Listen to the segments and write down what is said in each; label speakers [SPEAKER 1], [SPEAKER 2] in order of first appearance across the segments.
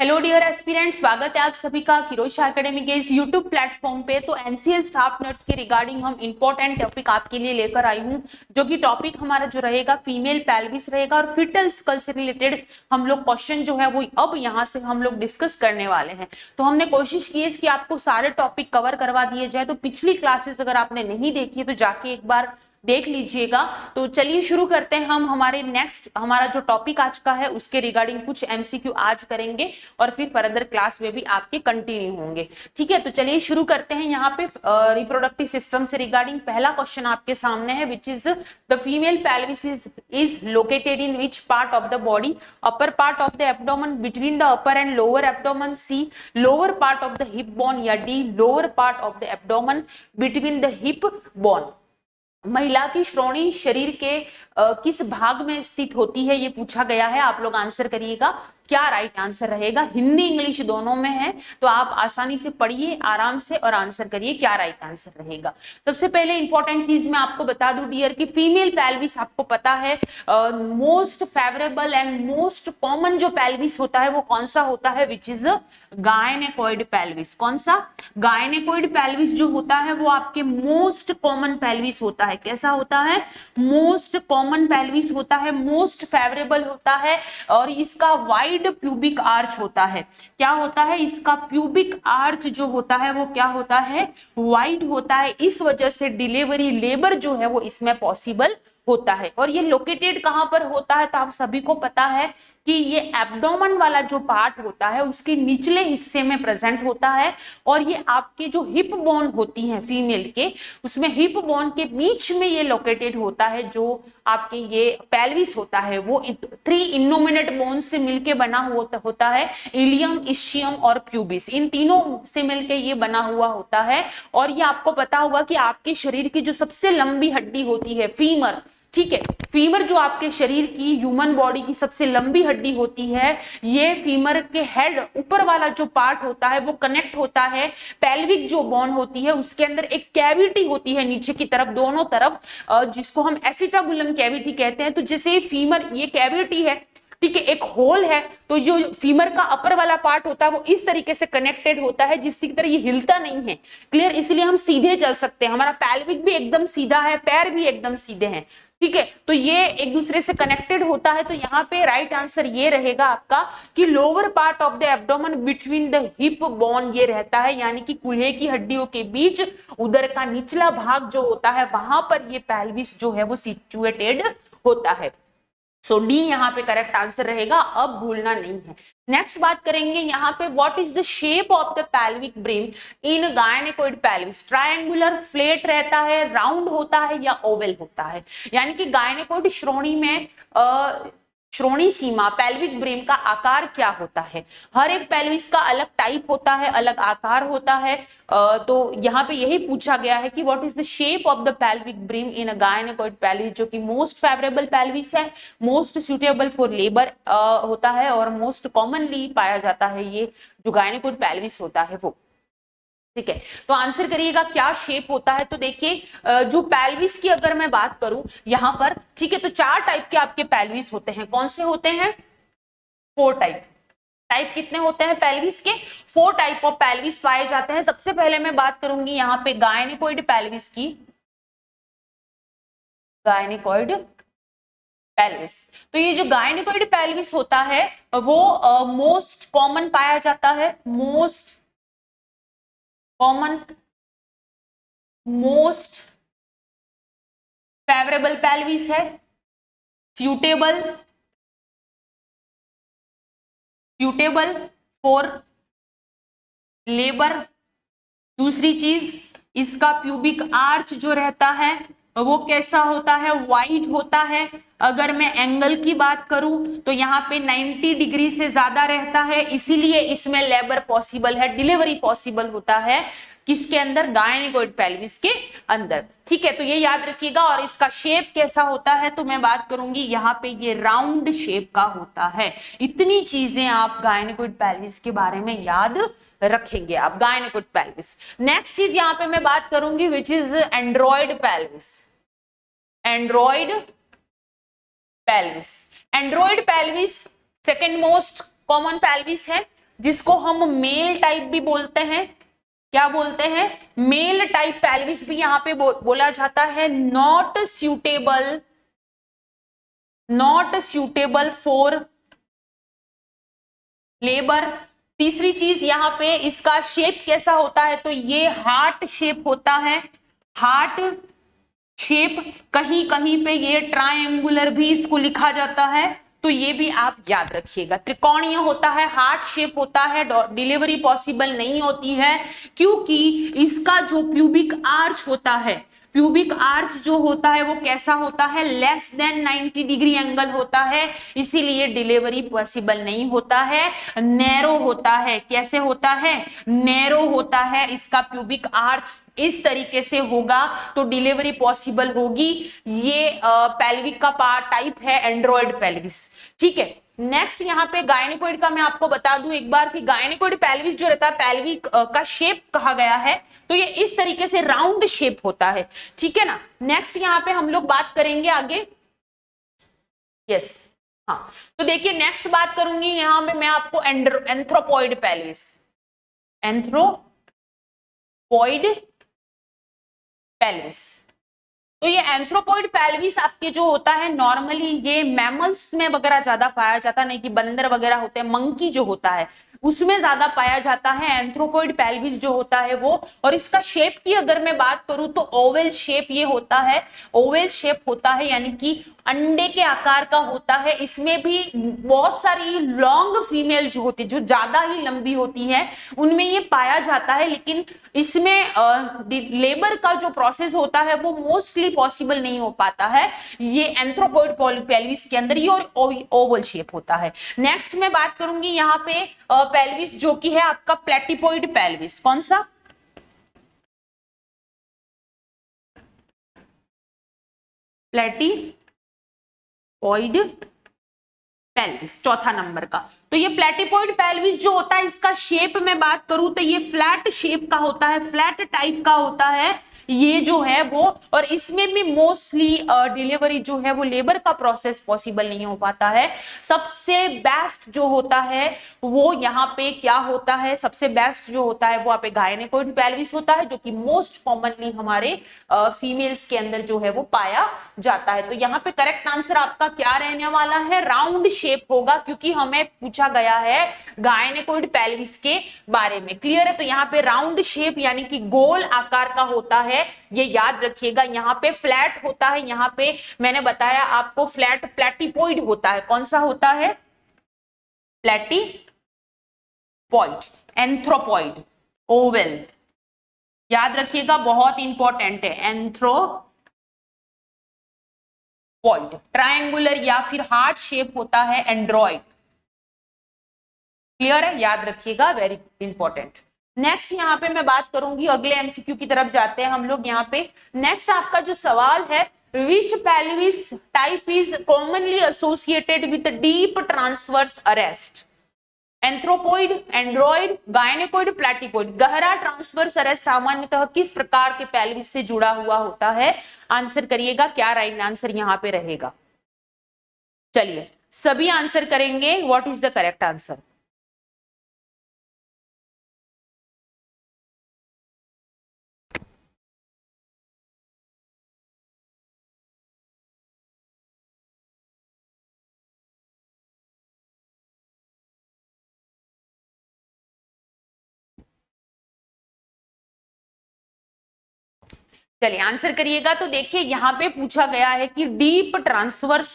[SPEAKER 1] Hello dear aspirant, स्वागत है आप सभी का किरोश एकेडमी के इस यूट्यूब प्लेटफॉर्म पे। तो एनसीएल स्टाफ नर्स के रिगार्डिंग हम इंपॉर्टेंट टॉपिक आपके लिए लेकर आई हूँ, जो कि टॉपिक हमारा जो रहेगा फीमेल पेल्विस रहेगा और फिटल स्कल से रिलेटेड हम लोग क्वेश्चन जो है वो अब यहाँ से हम लोग डिस्कस करने वाले हैं। तो हमने कोशिश की है कि आपको सारे टॉपिक कवर करवा दिए जाए। तो पिछली क्लासेस अगर आपने नहीं देखी है तो जाके एक बार देख लीजिएगा। तो चलिए शुरू करते हैं। हम हमारे नेक्स्ट हमारा जो टॉपिक आज का है उसके रिगार्डिंग कुछ एमसीक्यू आज करेंगे और फिर फर्दर क्लास में भी आपके कंटिन्यू होंगे। ठीक है, तो चलिए शुरू करते हैं। यहाँ पे रिप्रोडक्टिव सिस्टम से रिगार्डिंग पहला क्वेश्चन आपके सामने है, which is the female pelvis is located in which part of the body? Upper part of the abdomen, between the upper and lower abdomen, C lower part of the hip bone, या D lower part of the abdomen between the hip bone. महिला की श्रोणी शरीर के किस भाग में स्थित होती है, ये पूछा गया है। आप लोग आंसर करिएगा, क्या राइट आंसर रहेगा। हिंदी इंग्लिश दोनों में है, तो आप आसानी से पढ़िए आराम से और आंसर करिए क्या राइट आंसर रहेगा। सबसे पहले इंपॉर्टेंट चीज मैं आपको बता दूं डियर कि फीमेल पेल्विस आपको पता है most favourable and most common जो पेल्विस होता है वो कौन सा होता है, विच इज गायनेकोइड पेल्विस। कौन सा? गायनेकोइड पेल्विस जो होता है वो आपके मोस्ट कॉमन पेल्विस होता है। कैसा होता है? मोस्ट कॉमन पेल्विस होता है, मोस्ट फेवरेबल होता है और इसका वाइड प्यूबिक आर्च होता है। क्या होता है? इसका प्यूबिक आर्च जो होता है वो क्या होता है? वाइड होता है। इस वजह से डिलीवरी लेबर जो है वो इसमें पॉसिबल होता है। और ये लोकेटेड कहां पर होता है? तो आप सभी को पता है कि ये एब्डोमेन वाला जो पार्ट होता है उसके निचले हिस्से में प्रेजेंट होता है। और ये आपके जो हिप बोन होती हैं फीमेल के, उसमें हिप बोन के बीच में ये लोकेटेड होता है। जो आपके ये पेल्विस होता है वो 3 इनोमिनेट बोन से मिलके बना होता है, इलियम, इशियम और प्यूबिस। इन तीनों से मिलके ये बना हुआ होता है। और ये आपको पता होगा कि आपके शरीर की जो सबसे लंबी हड्डी होती है फीमर, ठीक है, फीमर जो आपके शरीर की ह्यूमन बॉडी की सबसे लंबी हड्डी होती है, ये फीमर के हेड ऊपर वाला जो पार्ट होता है वो कनेक्ट होता है पेल्विक जो बोन होती है उसके अंदर एक कैविटी होती है नीचे की तरफ, दोनों तरफ, जिसको हम एसिटाबुलम कैविटी कहते हैं। तो जैसे फीमर ये कैविटी है, ठीक है, एक होल है, तो जो फीमर का अपर वाला पार्ट होता है वो इस तरीके से कनेक्टेड होता है जिसकी तरह ये हिलता नहीं है। क्लियर? इसलिए हम सीधे चल सकते हैं, हमारा पेल्विक भी एकदम सीधा है, पैर भी एकदम सीधे हैं। ठीक है, तो ये एक दूसरे से कनेक्टेड होता है। तो यहाँ पे राइट आंसर ये रहेगा आपका कि lower part of the abdomen between the hip bone ये रहता है, यानी कि कूल्हे की हड्डियों के बीच उदर का निचला भाग जो होता है वहां पर ये पेल्विस जो है वो सिचुएटेड होता है। सो डी यहाँ पे करेक्ट आंसर रहेगा, अब भूलना नहीं है। नेक्स्ट बात करेंगे यहाँ पे, what is the shape of the pelvic brim in गायनेकोइड pelvis? Triangular, flat रहता है, राउंड होता है या ओवल होता है? यानी कि गायनेकोइड श्रोणी में श्रोणी सीमा पेल्विक ब्रिम का आकार क्या होता है? हर एक पेल्विस का अलग टाइप होता है, अलग आकार होता है। तो यहाँ पे यही पूछा गया है कि what is the shape of the pelvic brim in a गायनेकोइड pelvis, जो कि मोस्ट फेवरेबल पेल्विस है, मोस्ट सुटेबल फॉर लेबर होता है और मोस्ट कॉमनली पाया जाता है ये जो गायनेकोइड पेल्विस होता है वो। ठीक है, तो आंसर करिएगा क्या शेप होता है। तो देखिए जो पेल्विस की अगर मैं बात करूं यहां पर, ठीक है, तो 4 टाइप के आपके पेल्विस होते हैं। कौन से होते हैं? 4 टाइप। टाइप कितने होते हैं पेल्विस के? 4 टाइप ऑफ पेल्विस पाए जाते हैं। सबसे पहले मैं बात करूंगी यहाँ पे गायनेकोइड पेल्विस की। गायनेकोइड पेल्विस, तो ये जो गायनेकोइड पेल्विस होता है वो मोस्ट कॉमन पाया जाता है, most common, most favourable pelvis है, सूटेबल फॉर लेबर। दूसरी चीज, इसका प्यूबिक आर्च जो रहता है वो कैसा होता है? वाइड होता है। अगर मैं एंगल की बात करूं तो यहाँ पे 90 डिग्री से ज्यादा रहता है, इसीलिए इसमें लेबर पॉसिबल है, डिलीवरी पॉसिबल होता है। किसके अंदर? गायनेकोइड पेल्विस के अंदर। ठीक है, तो ये याद रखिएगा। और इसका शेप कैसा होता है तो मैं बात करूंगी यहाँ पे ये राउंड शेप का होता है। इतनी चीजें आप गायनेकोइड पेल्विस के बारे में याद रखेंगे आप, गायनेकोइड पेल्विस। नेक्स्ट चीज यहाँ पे मैं बात करूंगी which is Android pelvis. Android pelvis, Android pelvis second most common pelvis है। जिसको हम मेल टाइप भी बोलते हैं, क्या बोलते हैं, मेल टाइप पेल्विस भी यहाँ पे बोला जाता है। Not suitable for labour. तीसरी चीज यहाँ पे इसका शेप कैसा होता है, तो ये हार्ट शेप होता है, हार्ट शेप। कहीं कहीं पे ये ट्रायंगुलर भी इसको लिखा जाता है, तो ये भी आप याद रखिएगा। त्रिकोणीय होता है, हार्ट शेप होता है, डिलीवरी पॉसिबल नहीं होती है क्योंकि इसका जो प्यूबिक आर्च होता है, प्यूबिक आर्च जो होता है वो कैसा होता है, लेस देन 90 डिग्री एंगल होता है, इसीलिए डिलीवरी पॉसिबल नहीं होता है, नैरो होता है। कैसे होता है, नैरो होता है इसका प्यूबिक आर्च, इस तरीके से होगा तो डिलीवरी पॉसिबल होगी। ये पेल्विक का पार्ट टाइप है एंड्रॉइड पेल्विस। ठीक है, नेक्स्ट यहाँ पे गायनेकोइड का मैं आपको बता दूं एक बार कि गायनेकोइड पेल्विस जो रहता है, पेल्विक का शेप कहा गया है, तो ये इस तरीके से राउंड शेप होता है। ठीक है ना। नेक्स्ट यहाँ पे हम लोग बात करेंगे आगे, यस हाँ, तो देखिए नेक्स्ट बात करूंगी यहाँ पे मैं आपको एंथ्रोपॉइड पेल्विस, एंथ्रोपॉइड पेल्विस। तो ये एंथ्रोपॉइड पेल्विस आपके जो होता है नॉर्मली ये मैमल्स में वगैरह ज्यादा पाया जाता, नहीं कि बंदर वगैरह होते हैं, मंकी जो होता है उसमें ज्यादा पाया जाता है एंथ्रोपॉइड पेल्विस जो होता है वो। और इसका शेप की अगर मैं बात करूं तो ओवल शेप ये होता है, ओवल शेप होता है यानी कि अंडे के आकार का होता है। इसमें भी बहुत सारी लॉन्ग फीमेल जो होती है, जो ज्यादा ही लंबी होती है, उनमें ये पाया जाता है, लेकिन इसमें लेबर का जो प्रोसेस होता है वो मोस्टली पॉसिबल नहीं हो पाता है ये एंथ्रोपॉइड पेल्विस के अंदर, ये और ओवल शेप होता है। नेक्स्ट मैं बात करूंगी यहाँ पे पेल्विस जो कि है आपका प्लेटिपॉइड पेल्विस। कौन सा, प्लेटिपॉइड पेल्विस, चौथा नंबर का। तो ये प्लेटिपॉइड पेल्विस जो होता है इसका शेप में बात करूं तो ये फ्लैट शेप का होता है, फ्लैट टाइप का होता है ये जो है वो। और इसमें भी मोस्टली डिलीवरी जो है वो लेबर का प्रोसेस पॉसिबल नहीं हो पाता है। सबसे बेस्ट जो होता है वो यहाँ पे क्या होता है, सबसे बेस्ट जो होता है वो यहाँ पे गायनेकोइड पेल्विस होता है, जो कि मोस्ट कॉमनली हमारे फीमेल्स के अंदर जो है वो पाया जाता है। तो यहाँ पे करेक्ट आंसर आपका क्या रहने वाला है, राउंड शेप होगा, क्योंकि हमें पूछा गया है गायनेकोइड पेल्विस के बारे में। क्लियर है। तो यहाँ पे राउंड शेप यानी कि गोल आकार का होता है, ये याद रखिएगा। यहाँ पे फ्लैट होता है, यहाँ पे मैंने बताया आपको फ्लैट प्लेटिपॉइड होता है। कौन सा होता है, प्लेटिपॉइड, एंथ्रोपॉइड, ओवल, याद रखिएगा बहुत इंपॉर्टेंट है। एंथ्रोपॉइड ट्रायंगुलर या फिर हार्ट शेप होता है एंड्रॉइड। क्लियर है, याद रखिएगा, वेरी इंपॉर्टेंट। नेक्स्ट यहाँ पे मैं बात करूंगी, अगले एमसीक्यू की तरफ जाते हैं हम लोग। यहाँ पे नेक्स्ट आपका जो सवाल है, which pelvis type is commonly associated with deep transverse arrest, anthropoid, android, gynaecoid, platypoid. गहरा ट्रांसवर्स अरेस्ट सामान्यतः किस प्रकार के पेल्विस से जुड़ा हुआ होता है, आंसर करिएगा, क्या राइट आंसर यहाँ पे रहेगा। चलिए सभी आंसर करेंगे, what is the correct answer. चलिए आंसर करिएगा। तो देखिए यहाँ पे पूछा गया है कि डीप ट्रांसवर्स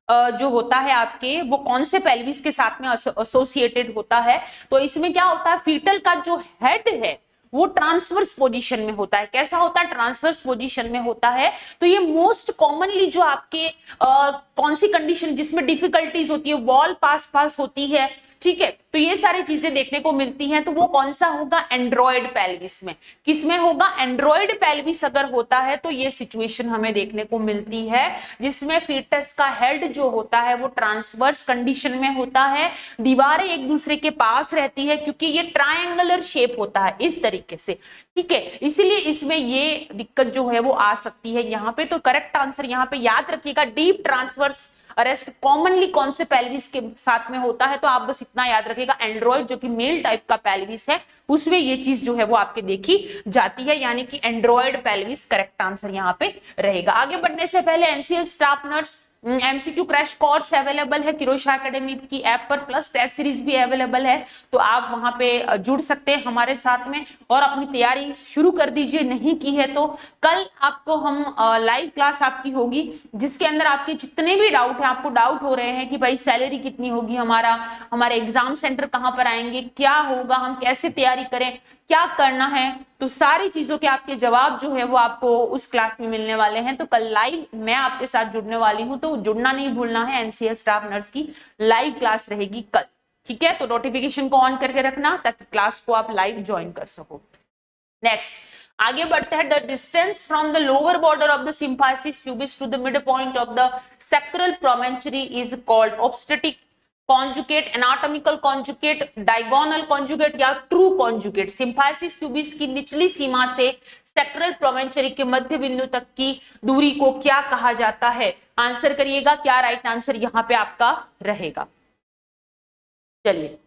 [SPEAKER 1] जो होता है आपके, वो कौन से पेल्विस के साथ में एसोसिएटेड होता है। तो इसमें क्या होता है, फीटल का जो हेड है वो ट्रांसवर्स पोजीशन में होता है। कैसा होता है, ट्रांसवर्स पोजीशन में होता है। तो ये मोस्ट कॉमनली जो आपके कौन सी कंडीशन जिसमें डिफिकल्टीज होती है, वॉल पास होती है, ठीक है, तो ये सारी चीजें देखने को मिलती हैं। तो वो कौन सा होगा, एंड्रॉइड पेल्विस में। किसमें होगा, एंड्रॉइड पेल्विस अगर होता है तो ये सिचुएशन हमें देखने को मिलती है, जिसमें फीटस का हेड जो होता है वो ट्रांसवर्स कंडीशन में होता है, दीवारें एक दूसरे के पास रहती है, क्योंकि ये ट्रायंगुलर शेप होता है इस तरीके से, ठीक है, इसीलिए इसमें ये दिक्कत जो है वो आ सकती है यहाँ पे। तो करेक्ट आंसर यहाँ पे याद रखिएगा, डीप ट्रांसवर्स अरेस्ट कॉमनली कौन से पेल्विस के साथ में होता है, तो आप बस इतना याद रखिएगा, एंड्रॉइड जो कि मेल टाइप का पेल्विस है उसमें ये चीज जो है वो आपके देखी जाती है, यानी कि एंड्रॉइड पेल्विस करेक्ट आंसर यहाँ पे रहेगा। आगे बढ़ने से पहले NCL staff nurse MCQ crash course available है किरोशा एकेडमी की ऐप पर, प्लस टेस्ट सीरीज भी अवेलेबल है, तो आप वहां पे जुड़ सकते हैं हमारे साथ में और अपनी तैयारी शुरू कर दीजिए। नहीं की है तो कल आपको हम लाइव क्लास आपकी होगी जिसके अंदर आपके जितने भी डाउट है, आपको डाउट हो रहे हैं कि भाई सैलरी कितनी होगी, हमारे एग्जाम सेंटर कहाँ पर आएंगे, क्या होगा, हम कैसे तैयारी करें, क्या करना है, तो सारी चीजों के आपके जवाब जो है वो आपको उस क्लास में मिलने वाले हैं। तो कल लाइव मैं आपके साथ जुड़ने वाली हूं, तो जुड़ना नहीं भूलना है, एनसीएल स्टाफ नर्स की लाइव क्लास रहेगी कल, ठीक है। तो नोटिफिकेशन को ऑन करके रखना ताकि क्लास को आप लाइव ज्वाइन कर सको। नेक्स्ट आगे बढ़ते हैं, the distance from the lower border of the symphysis pubis to the mid point of the sacral promontory is called obstetric conjugate, anatomical conjugate, diagonal conjugate या ट्रू कॉन्जुगेट। सिम्फाइसिस प्यूबिस की निचली सीमा से sacral प्रोमेंचरी के मध्य बिंदु तक की दूरी को क्या कहा जाता है? आंसर करिएगा, क्या राइट आंसर यहाँ पे आपका रहेगा? चलिए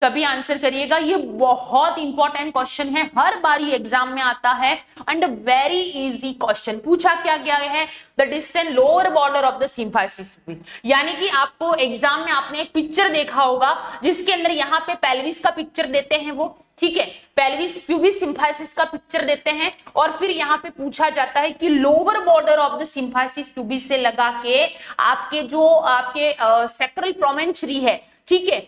[SPEAKER 1] कभी आंसर करिएगा, ये बहुत इंपॉर्टेंट क्वेश्चन है, हर बारी एग्जाम में आता है एंड वेरी इजी क्वेश्चन। पूछा क्या गया है, the distance lower border of the symphysis, यानी कि आपको एग्जाम में आपने एक पिक्चर देखा होगा जिसके अंदर यहाँ पे पेल्विस का पिक्चर देते हैं वो, ठीक है, पेल्विस प्यूबिस सिम्फाइसिस का पिक्चर देते हैं और फिर यहाँ पे पूछा जाता है कि lower border of the symphysis pubis से लगा के आपके जो आपके सैक्रल प्रोमेंचरी है, ठीक है,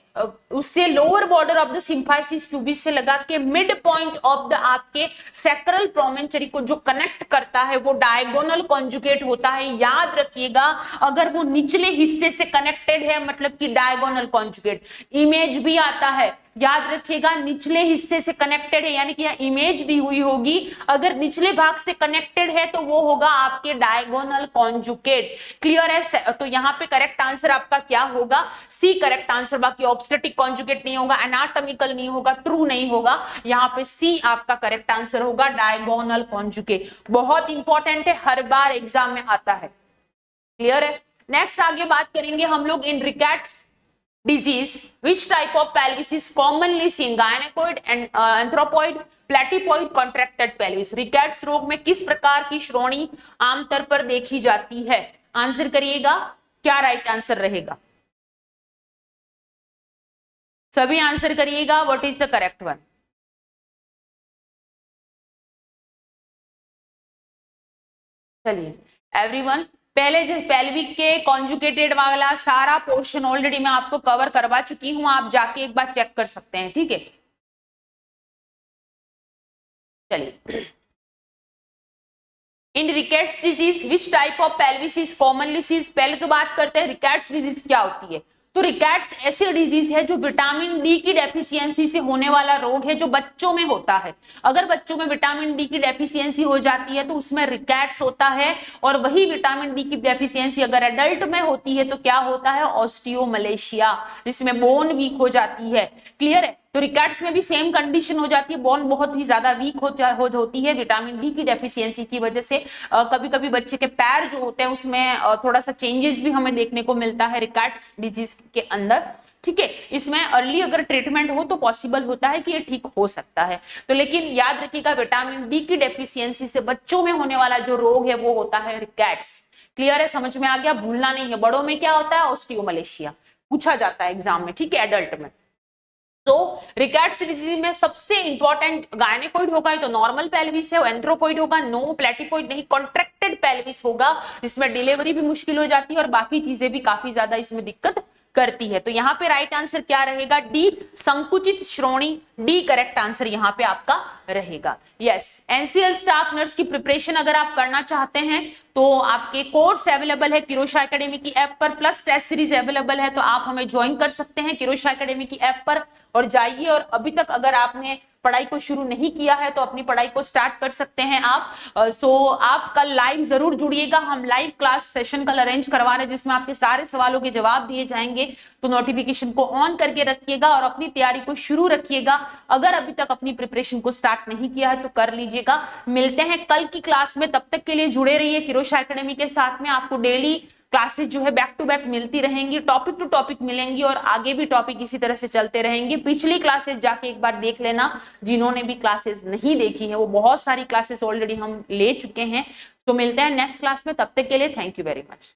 [SPEAKER 1] उससे lower border of the symphysis pubis से लगा के मिड पॉइंट ऑफ द आपके सैक्रल प्रोमेंचरी को जो कनेक्ट करता है वो डायगोनल कॉन्जुगेट होता है। याद रखिएगा, अगर वो निचले हिस्से से कनेक्टेड है मतलब कि डायगोनल कॉन्जुगेट। इमेज भी आता है, याद रखिएगा, निचले हिस्से से कनेक्टेड है यानी कि यह इमेज दी हुई होगी, अगर निचले भाग से कनेक्टेड है तो वो होगा आपके डायगोनल कॉन्जुगेट। क्लियर है? तो यहाँ पे करेक्ट आंसर आपका क्या होगा? सी करेक्ट आंसर, बाकी ऑब्स्टेटिक कॉन्जुगेट नहीं होगा, एनाटॉमिकल नहीं होगा, ट्रू नहीं होगा, यहाँ पे सी आपका करेक्ट आंसर होगा, डायगोनल कॉन्जुगेट। बहुत इंपॉर्टेंट है, हर बार एग्जाम में आता है। क्लियर है? नेक्स्ट आगे बात करेंगे हम लोग इन rickets disease, which type of pelvis is commonly seen, gynecoid and anthropoid, platypoid, contracted pelvis। Rickets रोग में किस प्रकार की श्रोणी आमतौर पर देखी जाती है? आंसर करिएगा, क्या राइट आंसर रहेगा? सभी आंसर करिएगा, what is the correct one? चलिए एवरीवन, पहले जो पेल्विक के कॉन्जुगेटेड वाला सारा पोर्शन ऑलरेडी मैं आपको कवर करवा चुकी हूं, आप जाके एक बार चेक कर सकते हैं, ठीक है। चलिए, in rickets disease which type of pelvis is commonly seen. पहले तो बात करते हैं रिकेट्स डिजीज क्या होती है। तो रिकेट्स ऐसी डिजीज है जो विटामिन डी की डेफिशिएंसी से होने वाला रोग है, जो बच्चों में होता है। अगर बच्चों में विटामिन डी की डेफिशिएंसी हो जाती है तो उसमें रिकेट्स होता है, और वही विटामिन डी की डेफिशिएंसी अगर एडल्ट में होती है तो क्या होता है? ऑस्टियोमलेशिया, जिसमें बोन वीक हो जाती है। क्लियर है? तो रिकेट्स में भी सेम कंडीशन हो जाती है, बोन बहुत ही ज्यादा वीक होती है विटामिन डी की डेफिशिएंसी की वजह से। कभी कभी बच्चे के पैर जो होते हैं उसमें थोड़ा सा चेंजेस भी हमें देखने को मिलता है रिकेट्स डिजीज के अंदर, ठीक है। इसमें अर्ली अगर ट्रीटमेंट हो तो पॉसिबल होता है कि ये ठीक हो सकता है। तो लेकिन याद रखिएगा, विटामिन डी की डेफिशिएंसी से बच्चों में होने वाला जो रोग है वो होता है रिकेट्स। क्लियर है? समझ में आ गया? भूलना नहीं है। बड़ों में क्या होता है? ऑस्टियोमलेशिया पूछा जाता है एग्जाम में, ठीक है, एडल्ट में। तो रिकेट्स डिजीज में सबसे इंपॉर्टेंट गायनेकोइड होगा, तो नॉर्मल पेल्विस है, एंथ्रोपोइड होगा, नो प्लेटिपोइड नहीं, कॉन्ट्रैक्टेड पेल्विस होगा, जिसमें डिलीवरी भी मुश्किल हो जाती है और बाकी चीजें भी काफी ज्यादा इसमें दिक्कत करती है। तो यहाँ पे राइट आंसर क्या रहेगा? डी, संकुचित श्रोणी, डी करेक्ट आंसर यहाँ पे आपका रहेगा। यस, एनसीएल स्टाफ नर्स की प्रिपरेशन अगर आप करना चाहते हैं तो आपके कोर्स अवेलेबल है किरोशा एकेडमी की ऐप पर, प्लस टेस्ट सीरीज अवेलेबल है, तो आप हमें ज्वाइन कर सकते हैं किरोशा एकेडमी की ऐप पर और जाइए। और अभी तक अगर आपने पढ़ाई को शुरू नहीं किया है तो अपनी पढ़ाई को स्टार्ट कर सकते हैं आप। सो आप कल लाइव जरूर जुड़िएगा, हम लाइव क्लास सेशन कल अरेंज करवा रहे हैं जिसमें आपके सारे सवालों के जवाब दिए जाएंगे। तो नोटिफिकेशन को ऑन करके रखिएगा और अपनी तैयारी को शुरू रखिएगा। अगर अभी तक अपनी प्रिपरेशन को स्टार्ट नहीं किया है तो कर लीजिएगा। मिलते हैं कल की क्लास में, तब तक के लिए जुड़े रहिए किरोशा एकेडमी के साथ में। आपको डेली क्लासेस जो है बैक टू बैक मिलती रहेंगी, टॉपिक टू टॉपिक मिलेंगी और आगे भी टॉपिक इसी तरह से चलते रहेंगे। पिछली क्लासेस जाके एक बार देख लेना, जिन्होंने भी क्लासेस नहीं देखी है, वो बहुत सारी क्लासेस ऑलरेडी हम ले चुके हैं। तो मिलते हैं नेक्स्ट क्लास में, तब तक के लिए थैंक यू वेरी मच।